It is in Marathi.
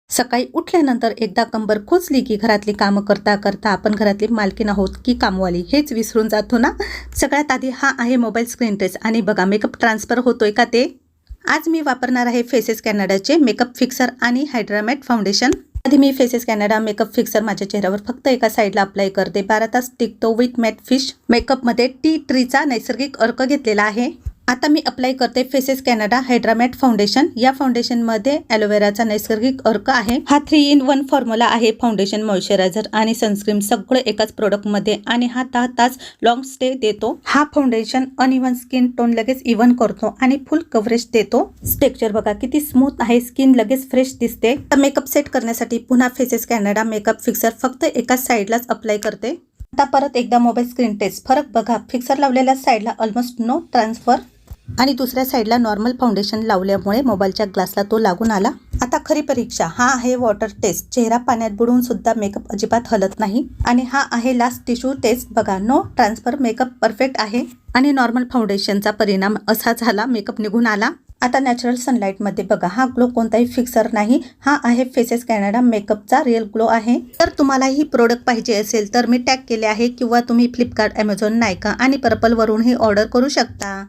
सकाळी उठल्यानंतर एकदा कंबर खोचली की घरातली कामं करता करता आपण घरातली मालकीण आहोत की कामवाली हेच विसरून जातो ना। सगळ्यात आधी हा आहे मोबाईल स्क्रीन टेस्ट आणि बघा मेकअप ट्रान्सफर होतोय का ते। आज मी वापरणार आहे फेसेस कॅनडाचे मेकअप फिक्सर आणि हायड्रा मॅट फाउंडेशन। आधी मी फेसेस कॅनडा मेकअप फिक्सर माझ्या चेहऱ्यावर फक्त एका साईडला अप्लाय करते। 12 तास टिकतो विथ मॅट फिश मेकअपमध्ये टी ट्रीचा नैसर्गिक अर्क घेतलेला आहे। आता मी अप्लाय करते Faces Canada Hydra matte foundation. या फाउंडेशनमध्ये ॲलोवेराचा नैसर्गिक अर्क आहे। हा 3 in 1 फॉर्म्युला आहे। फाउंडेशन, मॉइश्चरायझर आणि सनस्क्रीन सगळं एकाच प्रोडक्टमध्ये आणि हा 10 तास लॉंग स्टे देतो। हा फाउंडेशन अनइव्हन स्किन टोन लगेच इव्हन करतो आणि फुल कव्हरेज देतो। टेक्स्चर बघा किती स्मूथ आहे, स्किन लगेच फ्रेश दिसते। मेकअप सेट करण्यासाठी पुन्हा फेसेस कॅनडा मेकअप फिक्सर फक्त एकाच साईडलाच अप्लाय करते। आता परत एकदा मोबाईल स्क्रीन टेस्ट। फरक बघा, फिक्सर लावलेल्या साईडला ऑलमोस्ट नो ट्रान्सफर आणि दुसऱ्या साईडला नॉर्मल फाउंडेशन लावल्यामुळे मोबाईलच्या ग्लासला तो लागून आला। आता खरी परीक्षा, हा आहे वॉटर टेस्ट। चेहरा पाण्यात बुडवून सुद्धा मेकअप अजिबात हलत नाही। आणि हा आहे लास्ट टिश्यू टेस्ट। बघा, नो ट्रान्सफर, मेकअप परफेक्ट आहे आणि नॉर्मल फाउंडेशनचा परिणाम असा झाला, मेकअप निघून आला। आता नॅचरल सनलाईटमध्ये बघा, हा ग्लो कोणताही फिक्सर नाही। हा आहे फेसेस कॅनडा मेकअपचा रिअल ग्लो आहे। तर तुम्हाला ही प्रोडक्ट पाहिजे असेल तर मी टॅग केले आहे किंवा तुम्ही फ्लिपकार्ट, ॲमेझॉन, नायका आणि पर्पलवरूनही ऑर्डर करू शकता।